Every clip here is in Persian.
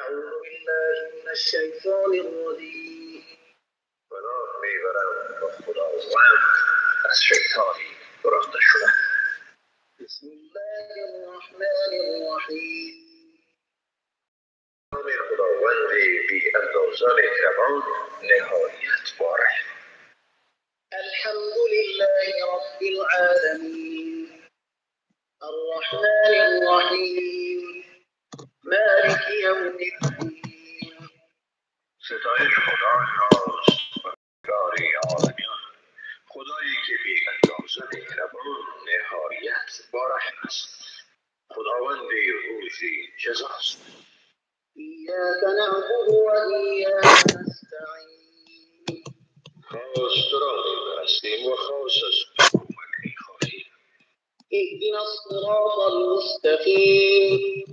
أعوذ بالله من الشیطان الرجیم. پناه میبرم با خداوند از شیطانی برانده شدن. بسم الله الرحمن الرحیم. نام خداوند بی اندازه مهربان نهایت باره. الحمد لله رب العالمین الرحمن الرحیم مالک یوم الدین. ستایش خدای راست بردگار عالمیان، خدایی که بی اندازه مهربان نهایت باره است، خداوند روزی جزاست. ایاک نعبد و ایاک نستعین. خاص تو را می‌پرستیم و خاص از تو کمک می‌خواهیم. اهدنا الصراط المستقیم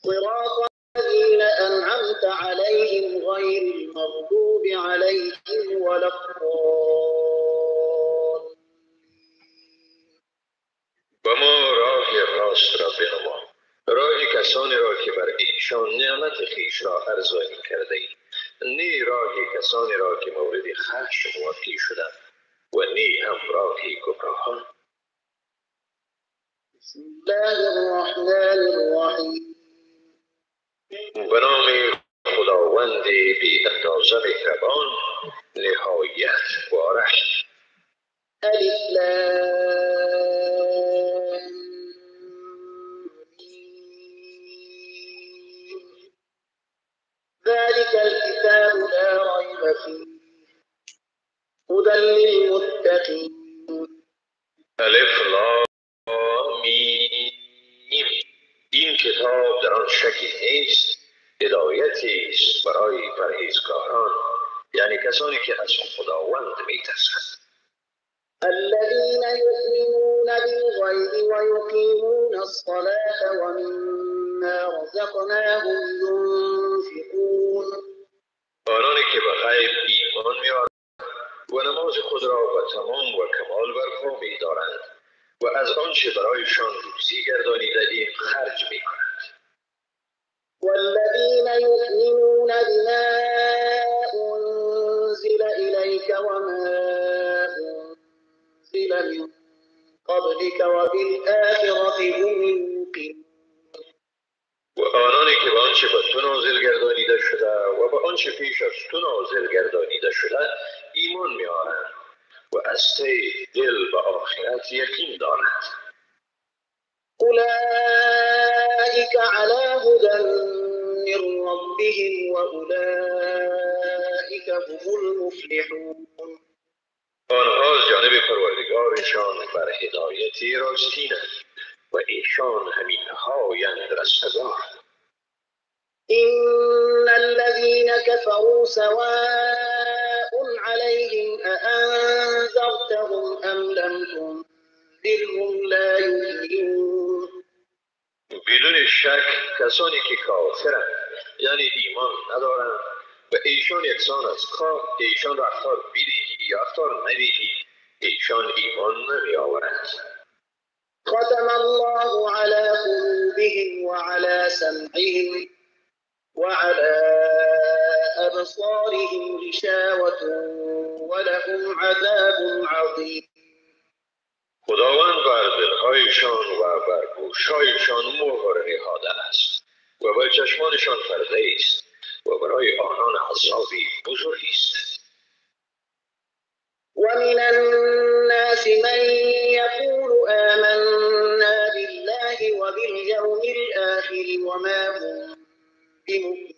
صراط الذين أنعمت عليهم غير المغضوب عليهم ولا الضالين. و ما راه راست را بنما، راه کسانی را که بر ایشان نعمت خویش را ارزانی کرده ایم، نی راه کسانی را که مورد خشم واقع شدند و نی هم راه گمراهان. بسم الله الرحمن الرحیم. به نام خداوند بی اندازه مهربان نهایت باره. الف لام میم. ذلك الكتاب لا ريب فيه هدى للمتقين. الف لام میم. این کتاب در آن شکی نیست، هدایتی است برای پرهیزکاران، یعنی کسانی که از خداوند می‌ترسند. الذين يؤمنون بالغیب ويقيمون الصلاة ومما رزقناهم ينفقون. آنانی که به غیب ایمان می‌آورند و نماز خود را به تمام و کمال برپا می‌دارند و از آنچه برایشان روزی گردانیده ایم خرج می‌کنند. والذين يؤمنون بما أنزل إليك وما أنزل من قبلك وبالآخرة هم يوقنون. و آنانی که به آنچه به تو نازل گردانیده شده و به آنچه پیش از تو نازل گردانیده شده ایمان می‌آورند و از ته دل به آخرت یقین دارند. أولئك على هدى من ربهم وأولئك هم المفلحون. آنها از جانب پروردگارشان بر هدایتی راستینند و ایشان همین نهایت رستگار. إن الذين كفروا سواء عليهم أأنذرتهم أم لم تنذرهم لا يؤمنون. بدون شک کسانی که کافرند یعنی ایمان ندارند و ایشان یکسان از کار ایشان را اختار بدهی یا اختار ندهی ایشان ایمان نمی آورند. ختم الله على قلوبهم وعلى سمعهم وعلى أبصارهم غشاوة ولهم عذاب عظيم. خداوند بر دلهایشان و بر گوشهایشان مهر نهاده است و بر چشمانشان پرده است و برای آنان عذابی بزرگی است. ومن الناس من يقول آمنا بالله وباليوم الآخر وما هم بمؤمنين.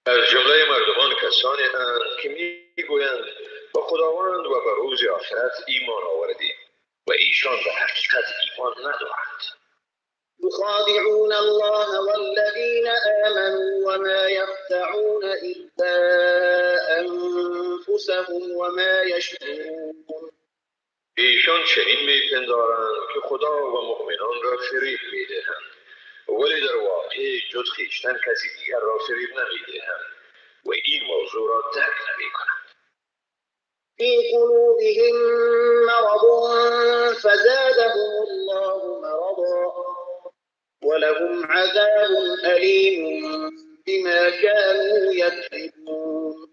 از جمله مردمان کسانی اند که میگویند با خداوند و به روز آخرت ایمان آوردیم و ایشان به حقیقت ایمان ندارند. يخادعون الله والذين آمنوا وما يخدعون إلا أنفسهم وما يشعرون. ایشان چنین میپندارند که خدا و مؤمنان را فریب میدهند ولی در واقع جز خویشتن کسی دیگر را فریب نمیدهند و این موضوع را درک نمیکنند. في قلوبهم مرض فزادهم الله مرضا ولهم عذاب ألیم بما كانوا یکذبون.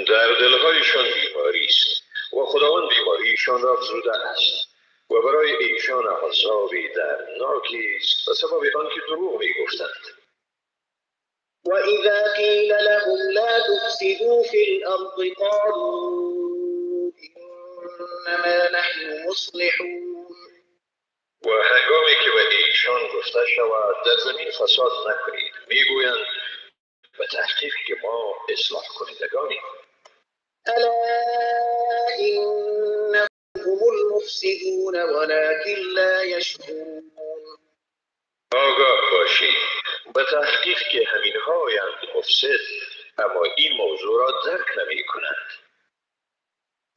در دلهایشان بیماری است و خداوند بیماریشان را افزوده است و برای ایشان عذابی دردناکی است به سبب آنکه دروغ میگفتند. وإذا قيل لهم لا تفسدوا في الأرض قالوا إنما نحن مصلحون. و هنگامی که به ایشان گفته شود در زمین فساد نکنید میگویند به تحقیق که ما اصلاح کنندگانیم. ألا إنهم هم المفسدون ولكن لا يشعرون. آگاه باشید به تحقیق که همین هایند مفسد اما این موضوع را درک نمی کنند.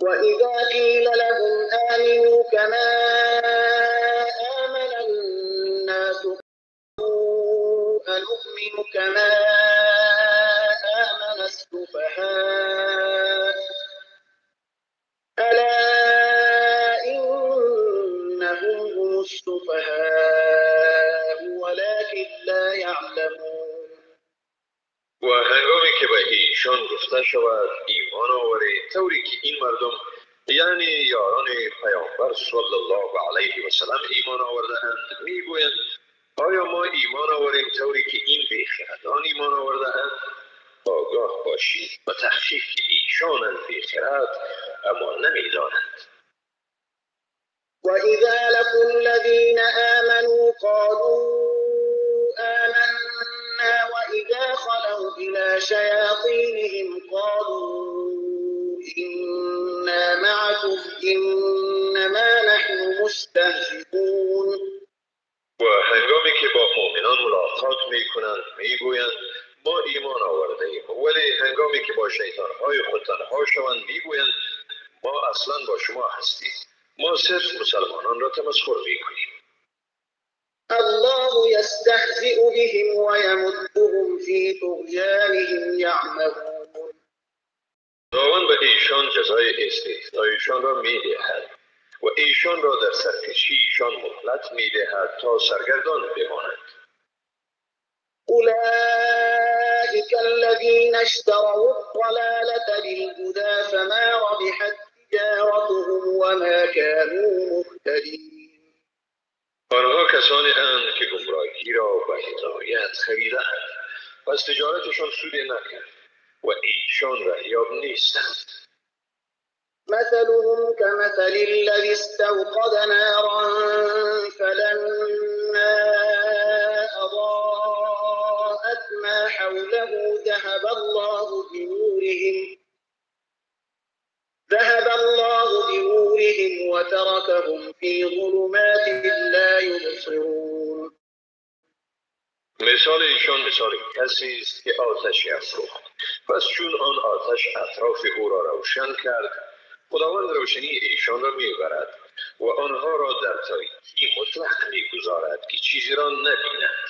وإذا قيل لهم آمنوا كما آمن الناس قالوا أنؤمن كما آمن السفهاء ألا إنهم هم السفهاء ولكن لا يعلمون. و هنگامی که به ایشان گفته شود ایمان آورید طوری که این مردم یعنی یاران پیامبر صلی الله علیه و سلم ایمان آورده‌اند میگویند آیا ما ایمان آوریم طوری که این بیخردان ایمان آورده‌اند؟ آگاه باشید به تحقیق که ایشانند بیخرد اما نمیدانند. وإذا لقوا الذين آمنوا قالوا آمنا وإذا خلوا إلى شياطينهم قالوا إنا معكم إنما نحن مستهزئون. و هنگامی که با مؤمنان ملاقات میکنند میگویند ما ایمان آورده ایم ولی هنگامی که با شیطانهای خود تنها شوند میگویند ما اصلا با شما هستیم ما صرف مسلمانان را تمسخر میکنیم. الله يستهزئ بهم ويمدهم في طغيانهم يعمهون. خداوند به ایشان جزای استهزایشان را میدهد و ایشان را در سرکشیشان مهلت میدهد تا سرگردان بمانند. أولئك الذين اشتروا الضلالة بالهدى فما ربحت تجارتهم وما كانوا مهتدين. آنها کسانی اند که گمراهی را به هدایت خریدند پس تجارتشان سودی نکرد و ایشان رهیاب نیستند. مثلهم كمثل الذي استوقد نارا فلما أضاءت ما حوله ذهب الله بنورهم وتركهم في ظلمات لا يبصرون. مثال ایشان مثال کسی است که آتشی افروخت پس چون آن آتش اطراف او را روشن کرد خداوند روشنی ایشان را میبرد و آنها را در تاریکی مطلق میگذارد که چیزی را نبینند.